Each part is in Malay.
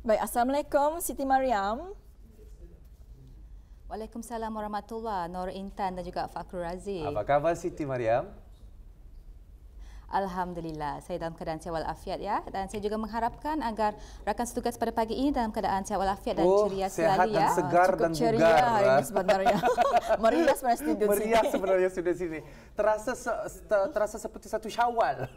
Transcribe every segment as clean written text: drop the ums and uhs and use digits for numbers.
Baik, Assalamualaikum Siti Mariam. Waalaikumsalam warahmatullahi, Nur Intan dan juga Fakrul Razi. Apa khabar Siti Mariam? Alhamdulillah, saya dalam keadaan sihat walafiat ya, dan saya juga mengharapkan agar rakan setugas pada pagi ini dalam keadaan sihat walafiat dan ceria selalu ya. Sehat dan segar dan ceria bugar hari ini sebenarnya. Meriah sebenarnya studio sini. Meriah sebenarnya studio sini. Terasa seperti satu Syawal.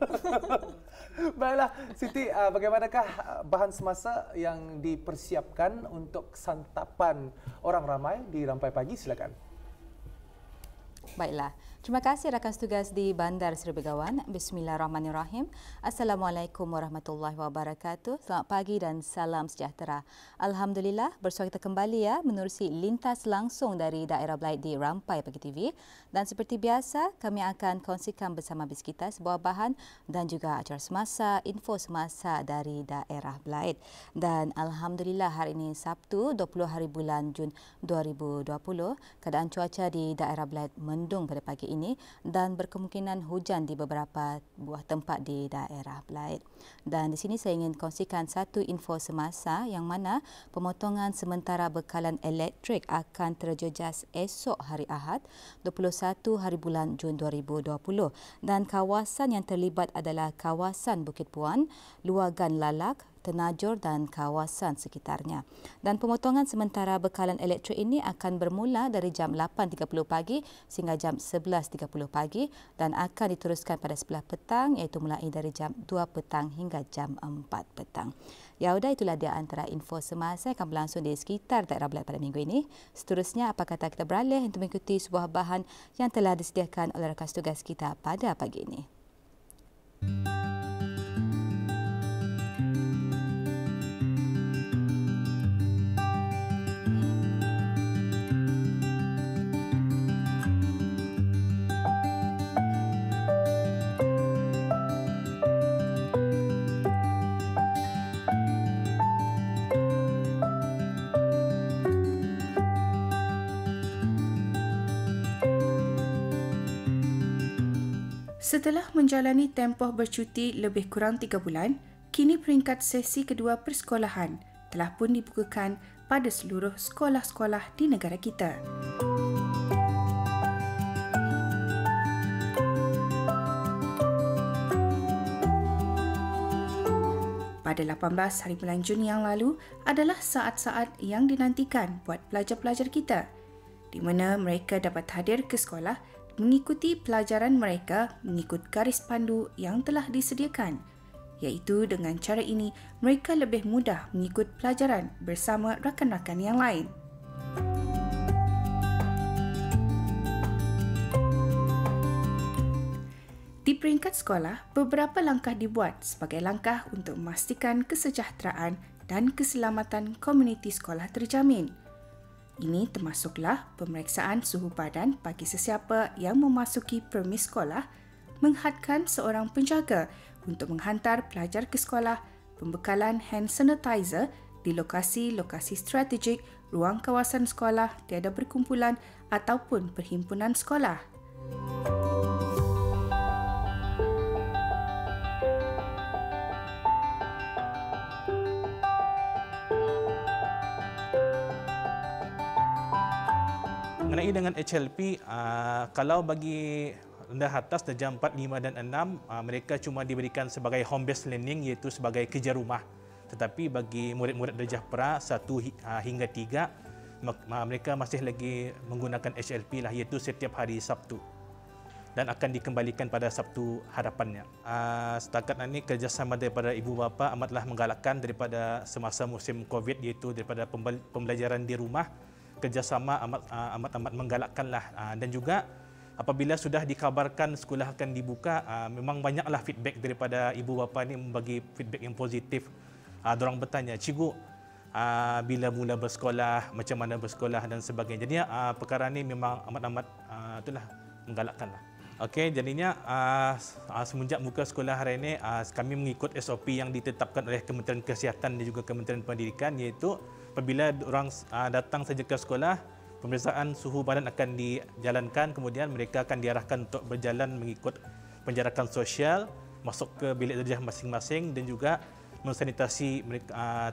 Baiklah, Siti, bagaimanakah bahan semasa yang dipersiapkan untuk santapan orang ramai di Rampai Pagi? Silakan. Baiklah. Terima kasih rakan setugas di Bandar Seri Begawan. Bismillahirrahmanirrahim. Assalamualaikum warahmatullahi wabarakatuh. Selamat pagi dan salam sejahtera. Alhamdulillah, bersua kita kembali ya menerusi lintas langsung dari daerah Belait di Rampai Pagi TV. Dan seperti biasa, kami akan kongsikan bersama bis kita sebuah bahan dan juga acara semasa, info semasa dari daerah Belait. Dan Alhamdulillah hari ini Sabtu 20 hari bulan Jun 2020. Keadaan cuaca di daerah Belait mendung pada pagi ini dan berkemungkinan hujan di beberapa buah tempat di daerah Belait. Dan di sini saya ingin kongsikan satu info semasa yang mana pemotongan sementara bekalan elektrik akan terjejas esok hari Ahad 21 hari bulan Jun 2020 dan kawasan yang terlibat adalah kawasan Bukit Puan, Luagan Lalak, Tenajur dan kawasan sekitarnya. Dan pemotongan sementara bekalan elektrik ini akan bermula dari jam 8.30 pagi sehingga jam 11.30 pagi dan akan diteruskan pada sebelah petang iaitu mulai dari jam 2 petang hingga jam 4 petang. Ya sudah, itulah dia antara info semasa yang akan berlangsung di sekitar daerah Belait pada minggu ini. Seterusnya, apa kata kita beralih untuk mengikuti sebuah bahan yang telah disediakan oleh rakan tugas kita pada pagi ini. Setelah menjalani tempoh bercuti lebih kurang 3 bulan, kini peringkat sesi kedua persekolahan telah pun dibukakan pada seluruh sekolah-sekolah di negara kita. Pada 18 hari bulan Jun yang lalu adalah saat-saat yang dinantikan buat pelajar-pelajar kita, di mana mereka dapat hadir ke sekolah mengikuti pelajaran mereka mengikut garis pandu yang telah disediakan, iaitu dengan cara ini mereka lebih mudah mengikut pelajaran bersama rakan-rakan yang lain. Di peringkat sekolah, beberapa langkah dibuat sebagai langkah untuk memastikan kesejahteraan dan keselamatan komuniti sekolah terjamin. Ini termasuklah pemeriksaan suhu badan bagi sesiapa yang memasuki premis sekolah, menghadkan seorang penjaga untuk menghantar pelajar ke sekolah, pembekalan hand sanitizer di lokasi-lokasi strategik, ruang kawasan sekolah, tiada berkumpulan ataupun perhimpunan sekolah. Mengenai dengan HLP, kalau bagi rendah atas darjah 4, 5 dan 6, mereka cuma diberikan sebagai home based learning iaitu sebagai kerja rumah. Tetapi bagi murid-murid darjah pra 1 hingga 3, mereka masih lagi menggunakan HLP lah, iaitu setiap hari Sabtu. Dan akan dikembalikan pada Sabtu hadapannya. Setakat ini kerjasama daripada ibu bapa amatlah menggalakkan daripada semasa musim COVID, iaitu daripada pembelajaran di rumah. Kerjasama amat menggalakkanlah, dan juga apabila sudah dikabarkan sekolah akan dibuka, memang banyaklah feedback daripada ibu bapa ni membagi feedback yang positif. Dorang bertanya, cikgu bila mula bersekolah, macam mana bersekolah dan sebagainya. Jadi perkara ni memang amat itulah menggalakkanlah. Okey, jadinya semenjak buka sekolah hari ini, kami mengikut SOP yang ditetapkan oleh Kementerian Kesihatan dan juga Kementerian Pendidikan, iaitu apabila orang datang saja ke sekolah, pemeriksaan suhu badan akan dijalankan, kemudian mereka akan diarahkan untuk berjalan mengikut penjarakan sosial, masuk ke bilik darjah masing-masing dan juga mensanitasi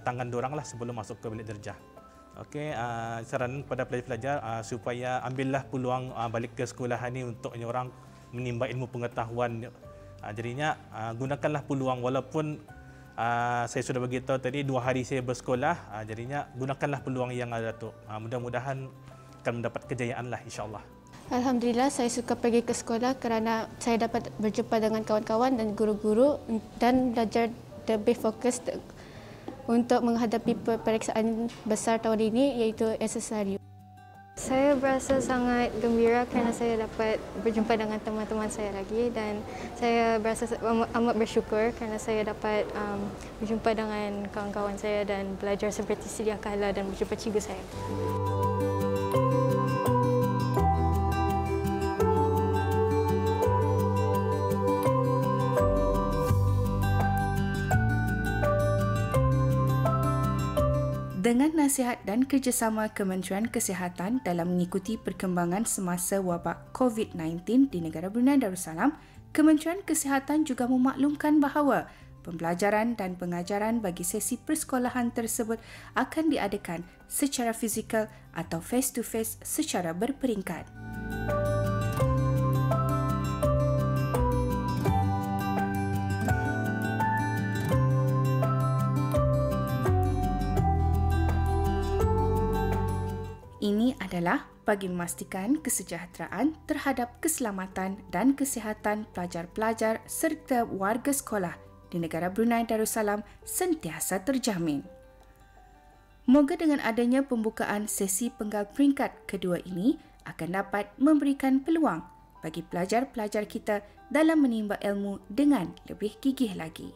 tangan diorang lah sebelum masuk ke bilik darjah. Okey, saran kepada pelajar-pelajar supaya ambillah peluang balik ke sekolah ini untuk orang menimba ilmu pengetahuan. Jadinya gunakanlah peluang walaupun saya sudah beritahu tadi 2 hari saya bersekolah, jadinya gunakanlah peluang yang ada tu. Mudah-mudahan akan mendapat kejayaan lah insya-Allah. Alhamdulillah, saya suka pergi ke sekolah kerana saya dapat berjumpa dengan kawan-kawan dan guru-guru dan belajar lebih fokus untuk menghadapi peperiksaan besar tahun ini iaitu SSRU. Saya berasa sangat gembira kerana saya dapat berjumpa dengan teman-teman saya lagi dan saya berasa amat bersyukur kerana saya dapat berjumpa dengan kawan-kawan saya dan belajar seperti sedia kala dan berjumpa cikgu saya. Dengan nasihat dan kerjasama Kementerian Kesihatan dalam mengikuti perkembangan semasa wabak COVID-19 di negara Brunei Darussalam, Kementerian Kesihatan juga memaklumkan bahawa pembelajaran dan pengajaran bagi sesi persekolahan tersebut akan diadakan secara fizikal atau face-to-face secara berperingkat. Ini adalah bagi memastikan kesejahteraan terhadap keselamatan dan kesihatan pelajar-pelajar serta warga sekolah di negara Brunei Darussalam sentiasa terjamin. Moga dengan adanya pembukaan sesi penggal peringkat kedua ini akan dapat memberikan peluang bagi pelajar-pelajar kita dalam menimba ilmu dengan lebih gigih lagi.